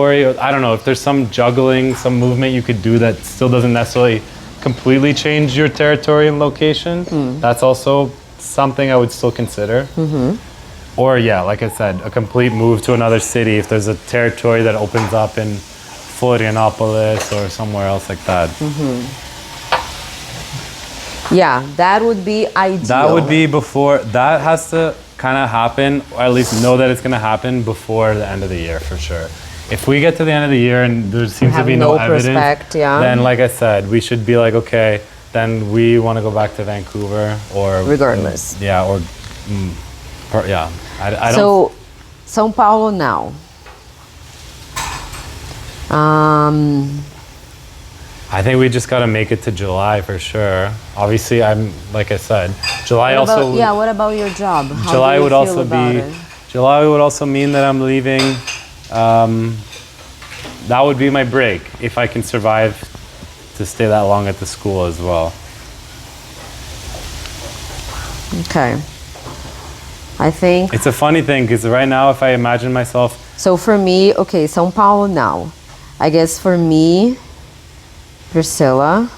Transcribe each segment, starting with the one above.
I don't know if there's some juggling, some movement you could do that still doesn't necessarily completely change your territory and location. That's also something I would still consider. Or yeah, like I said, a complete move to another city if there's a territory that opens up in Florianopolis or somewhere else like that. Yeah, that would be ideal. That would be before, that has to kind of happen, or at least know that it's going to happen before the end of the year for sure. If we get to the end of the year and there seems to be no evidence, then like I said, we should be like, okay, then we want to go back to Vancouver or... Regardless. Yeah, or... yeah, I don't... So, São Paulo now. I think we just got to make it to July for sure. Obviously, like I said, July also... Yeah, what about your job? How July do you would feel also about be... it? July would also mean that I'm leaving. That would be my break if I can survive to stay that long at the school as well. Okay. I think... It's a funny thing because right now if I imagine myself... So for me, okay, São Paulo now. I guess for me, Priscilla,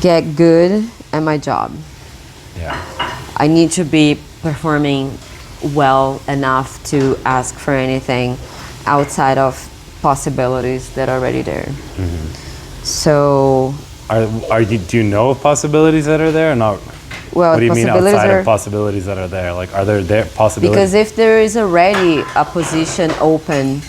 get good at my job. Yeah. I need to be performing well enough to ask for anything outside of possibilities that are already there. So... do you know of possibilities that are there or not? Well, what do you mean outside of possibilities that are there? Like, are there possibilities? Because if there is already a position open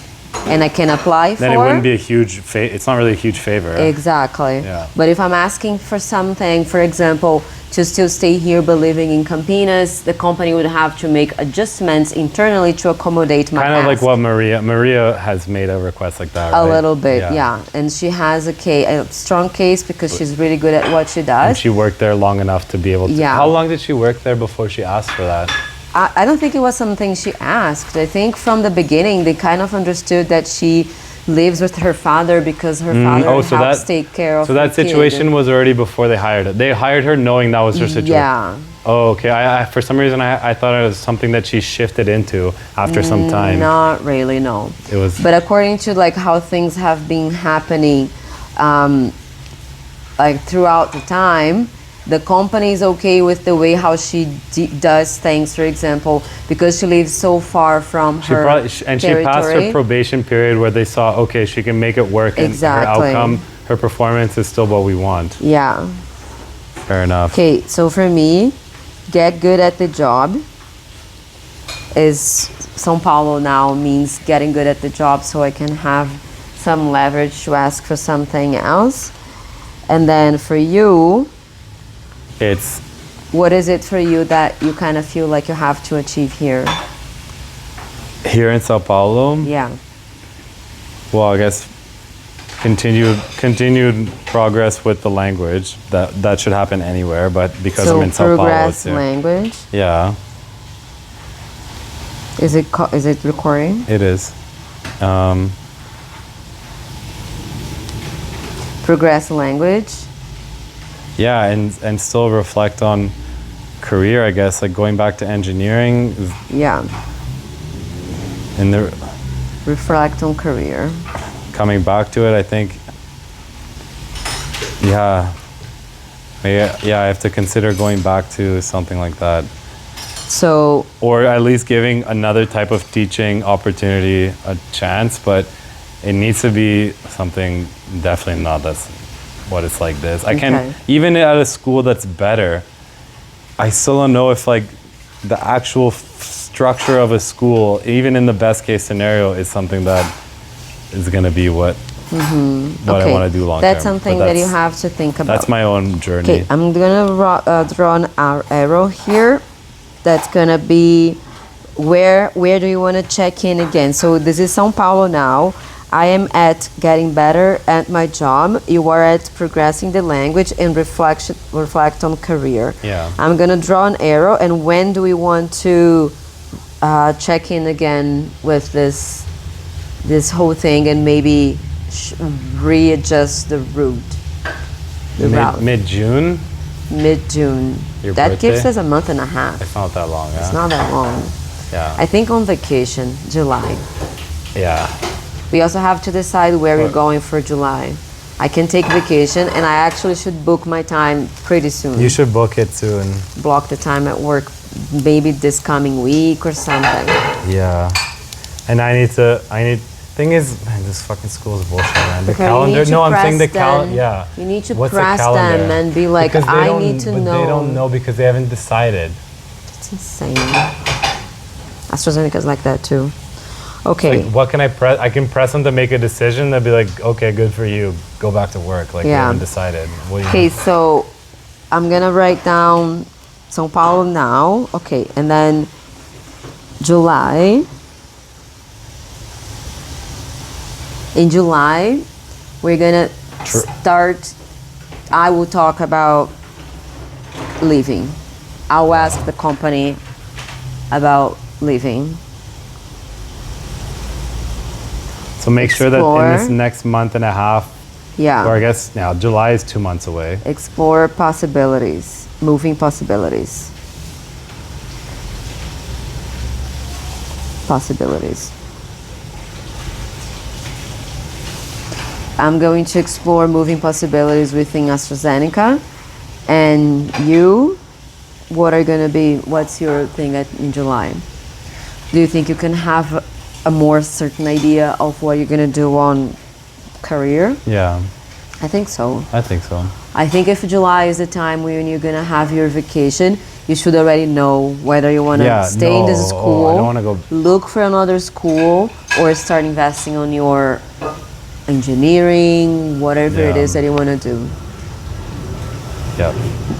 and I can apply then it wouldn't be a huge it's not really a huge favor. Exactly. Yeah. But if I'm asking for something, for example, to still stay here but living in Campinas, the company would have to make adjustments internally to accommodate my kind of ask. like what Maria has made a request like that, A right? little bit, yeah. And she has a strong case because she's really good at what she does. And she worked there long enough to be able to... Yeah. How long did she work there before she asked for that? I don't think it was something she asked. I think from the beginning they kind of understood that she lives with her father because her father helps take care of her So that situation was already before they hired her. They hired her knowing that was her situation. Yeah. Oh, okay. I for some reason I thought it was something that she shifted into after some time. Not really, no. It was. But according to like how things have been happening, like throughout the time, the company is okay with the way how she does things. For example, because she lives so far from her and she passed her probation period where they saw, okay, she can make it work, and her outcome, her performance is still what we want. Yeah. Fair enough. Okay, so for me, get good at the job is São Paulo now means getting good at the job so I can have some leverage to ask for something else. And then for you, it's... What is it for you that you kind of feel like you have to achieve here? Here in Sao Paulo? Yeah. Well, I guess continued progress with the language. That should happen anywhere, but because I'm in Sao Paulo, it's here. Language? Yeah. Is it recording? It is. Progress language? Yeah, and still reflect on career, I guess, like going back to engineering. Yeah. And reflect on career. Coming back to it, I think, yeah, I have to consider going back to something like that. So, or at least giving another type of teaching opportunity a chance, but it needs to be something definitely not that's what it's like this. I can, even at a school that's better, I still don't know if like the actual structure of a school, even in the best case scenario, is something that is going to be what I want to do long term. That's something that you have to think about. That's my own journey. Okay, I'm going to draw an arrow here. That's going to be where do you want to check in again? So this is São Paulo now. I am at getting better at my job. You are at progressing the language and reflect on career. Yeah. I'm gonna draw an arrow, and when do we want to check in again with this whole thing and maybe readjust the route? Mid-June? Mid-June. Your that birthday? gives us a month and a half. It's not that long, yeah? It's not that long. Yeah. I think on vacation, July. Yeah. We also have to decide where we're going for July. I can take vacation, and I actually should book my time pretty soon. You should book it soon. Block the time at work, maybe this coming week or something. Yeah. And thing is, man, this fucking school is bullshit, man. The Okay, you calendar, need to no, I'm saying the press calendar, them. yeah. You need to What's the press calendar? them and be like, Because they I don't- need to but know. They don't know because they haven't decided. It's insane. AstraZeneca's like that too. Okay. Like, what can I press? I can press them to make a decision. They'll be like, okay, good for you. Go back to work. Like, they Yeah. haven't decided. What do you Okay, so I'm gonna write down São Paulo now. Okay, and then July. In July, we're gonna start. I will talk about leaving. I'll ask the company about leaving. So make sure that Explore. in this next month and a half, Yeah. or I guess now July is 2 months away. Explore possibilities, moving possibilities. Possibilities. I'm going to explore moving possibilities within AstraZeneca. And you, what are going to be, what's your thing in July? Do you think you can have a more certain idea of what you're going to do on career? Yeah, I think so. I think so. I think if July is the time when you're gonna have your vacation, you should already know whether you wanna Yeah, stay in this no, school, I don't wanna go- look for another school, or start investing on your engineering, whatever it Yeah. is that you wanna do. Yeah.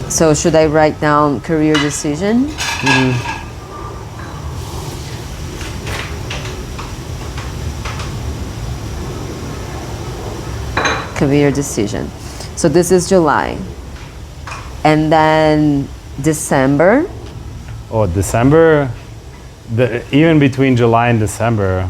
So should I write down career decision? Career decision. So this is July. And then December. Oh, December. Even between July and December.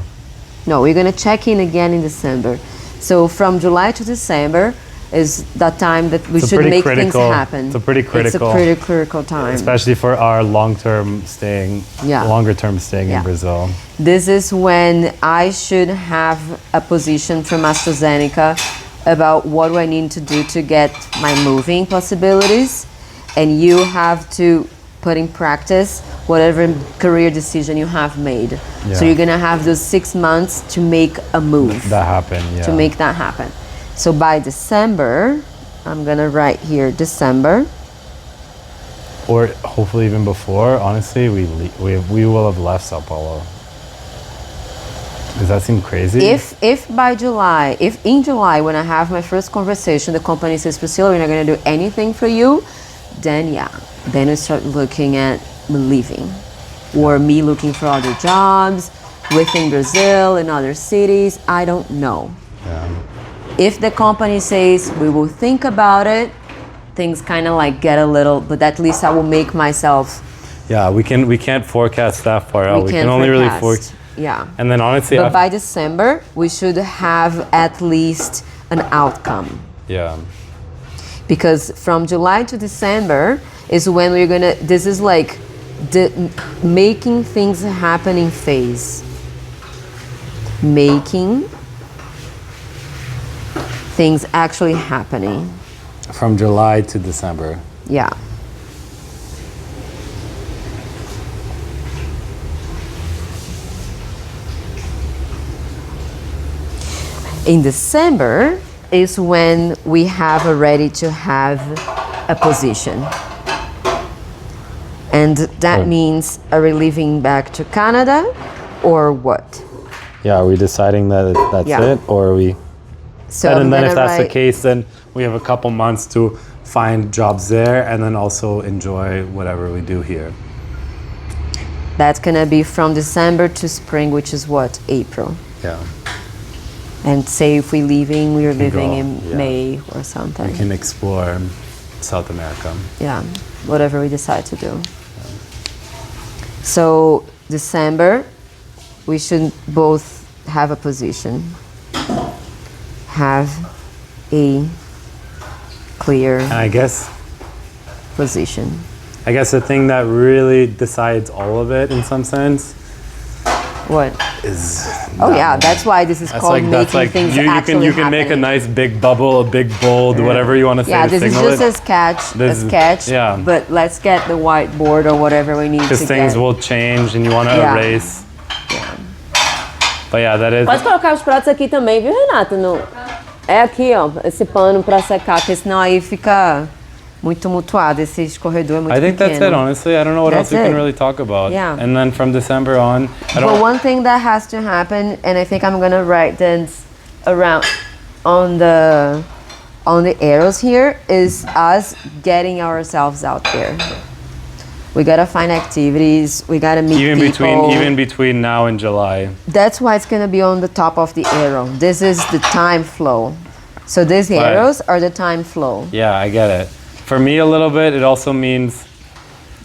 No, we're gonna check in again in December. So from July to December is that time that we It's a should pretty make things critical- happen. it's a pretty It's critical- a pretty critical time. Especially for our long-term staying, Yeah. longer term staying Yeah. in Brazil. This is when I should have a position from AstraZeneca about what do I need to do to get my moving possibilities, and you have to put in practice whatever career decision you have made. Yeah. So you're gonna have those 6 months to make a move. That happened, yeah. To make that happen. So by December, I'm gonna write here December. Or hopefully even before, honestly, we will have left Sao Paulo. Does that seem crazy? If by July, if in July when I have my first conversation, the company says, Priscilla, we're not gonna do anything for you, then yeah, then we start looking at me leaving. Or me looking for other jobs within Brazil, in other cities, I don't know. Yeah. If the company says, we will think about it, things kind of like get a little, but at least I will make myself. Yeah, we can't forecast that far out. We can't can only really forecast. forecast. Yeah. And then honestly, But by December, we should have at least an outcome. yeah, Because from July to December is when we're gonna, this is like the making things happening phase. Making things actually happening. from July to December. Yeah. In December is when we have already to have a position. And that Oh. means are we leaving back to Canada or what? Yeah, are we deciding that that's Yeah. it, or are we? So And I'm then if gonna that's the write- case, then we have a couple months to find jobs there, and then also enjoy whatever we do here. That's gonna be from December to spring, which is what? April. Yeah, And say if we're leaving, we're leaving go, in yeah. May or something. we can explore South America. Yeah, whatever we decide to do. So December, we should both have a position, have a clear And I guess position. the thing that really decides all of it in some sense What? is. Oh yeah, that's why this is called making things actually you can make a nice big bubble, a big bold, whatever you want to say. Yeah, to this is signal just a sketch. Yeah. But let's get the whiteboard or whatever we need to get. Because things will change and you want to erase. Yeah. But yeah, that is. Pode colocar os pratos aqui também, viu, Renata? No... É aqui, ó, esse pano pra secar. Porque senão aí fica muito tumultuado. Esse escorredor é muito pequeno. I think that's it, honestly. I don't know what else we can really talk about. Yeah. And then from December on, But one thing that has to happen, and I think I'm gonna write this around on the arrows here, is us getting ourselves out there. We gotta find activities. We gotta meet people. Even between now and July. That's why it's gonna be on the top of the arrow. This is the time flow. So these arrows are the time flow. Yeah, I get it. For me, a little bit, it also means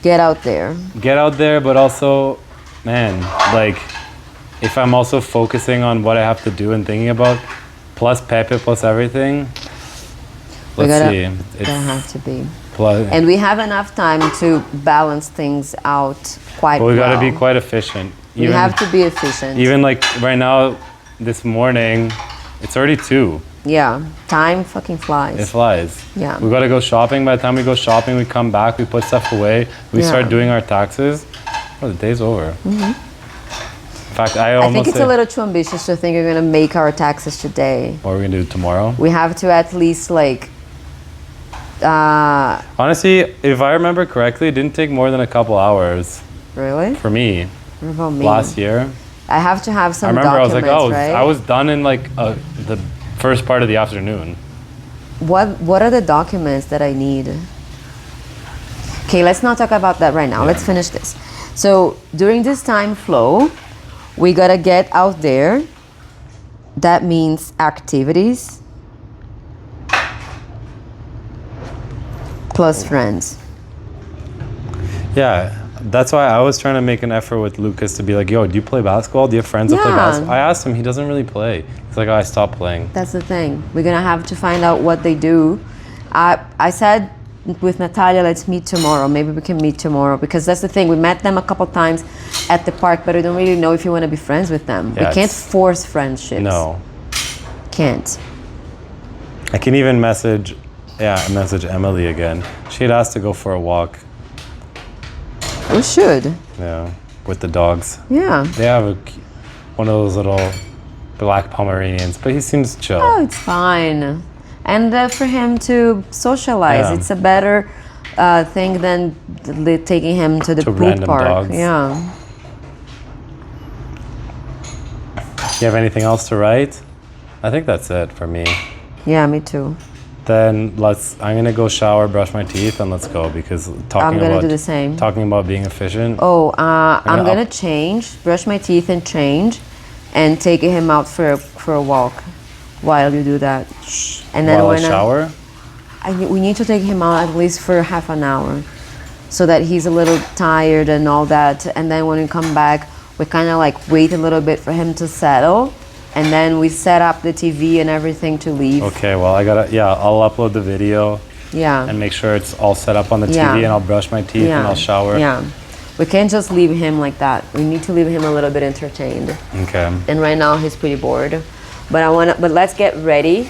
get out there. Get out there, but also, man, like, if I'm also focusing on what I have to do and thinking about, plus Pepe, plus everything, let's see. It's gonna have to be. And we have enough time to balance things out quite well. We gotta be quite efficient. We have to be efficient. Even like right now, this morning, it's already 2. Yeah, time fucking flies. It flies. Yeah. We gotta go shopping. By the time we go shopping, we come back, we put stuff away, we start doing our taxes. Oh, the day's over. Mm-hmm. In fact, I think it's a little too ambitious to think we're gonna make our taxes today. What are we gonna do tomorrow? We have to at least like. Honestly, if I remember correctly, it didn't take more than a couple hours. Really? For me. What about me? Last year. I have to have some. I remember documents, I was like, right? I was done in like the first part of the afternoon. What are the documents that I need? Okay, let's not talk about that right now. Let's finish this. So during this time flow, we gotta get out there. That means activities plus friends. Yeah, that's why I was trying to make an effort with Lucas to be like, yo, do you play basketball? Do you have friends that play basketball? I asked him, he doesn't really play. He's like, oh, I stopped playing. That's the thing. We're gonna have to find out what they do. I said with Natalia, let's meet tomorrow. Maybe we can meet tomorrow because that's the thing. We met them a couple times at the park, but we don't really know if you want to be friends with them. Yeah, we can't force friendships. No. Can't. I can even message Emily again. She had asked to go for a walk. We should. Yeah, with the dogs. Yeah. They have one of those little black Pomeranians, but he seems chill. Oh, it's fine. And for him to socialize, it's a better thing than taking him to the pool park. Dogs. Yeah. You have anything else to write? I think that's it for me. Yeah, me too. Then I'm gonna go shower, brush my teeth, and let's go because I'm gonna do the same. Talking about being efficient. Oh, I'm gonna change, brush my teeth and change, and take him out for a walk while you do that. And then while I shower? We need to take him out at least for half an hour so that he's a little tired and all that. And then when we come back, we kind of like wait a little bit for him to settle. And then we set up the TV and everything to leave. Okay, well, I'll upload the video. Yeah. And make sure it's all set up on the TV and I'll brush my teeth and I'll shower. Yeah. We can't just leave him like that. We need to leave him a little bit entertained. Okay. And right now he's pretty bored. But let's get ready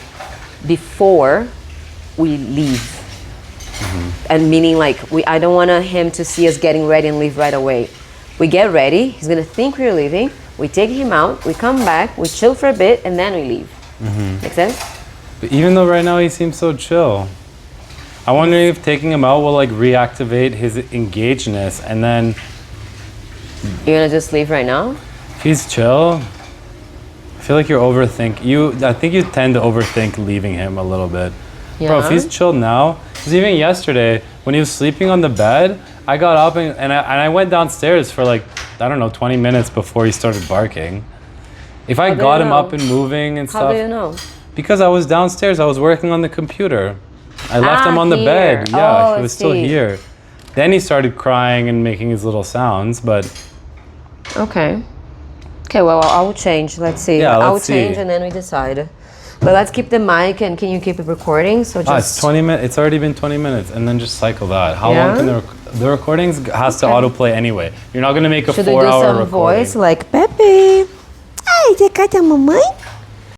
before we leave. Mm-hmm. And meaning like I don't want him to see us getting ready and leave right away. We get ready, he's gonna think we're leaving, we take him out, we come back, we chill for a bit, and then we leave. Mm-hmm. Make sense? But even though right now he seems so chill, I wonder if taking him out will like reactivate his engagedness, and then you're gonna just leave right now? If he's chill, I feel like you're overthinking. I think you tend to overthink leaving him a little bit. Yeah. Bro, if he's chill now, because even yesterday when he was sleeping on the bed, I got up and I went downstairs for like, I don't know, 20 minutes before he started barking. If I got him up and moving and stuff. How do you know? Because I was downstairs, I was working on the computer. I left him on the bed. Yeah, he was still here. Then he started crying and making his little sounds, but. Okay. Okay, well, I will change. Let's see. Yeah, I will change and then we decide. But let's keep the mic, and can you keep it recording? So just it's 20 minutes. It's already been 20 minutes, and then just cycle that. How long can the recordings has to autoplay anyway? You're not gonna make a 4-hour recording. Should we do some voice like Pepe? Você quer a mamãe?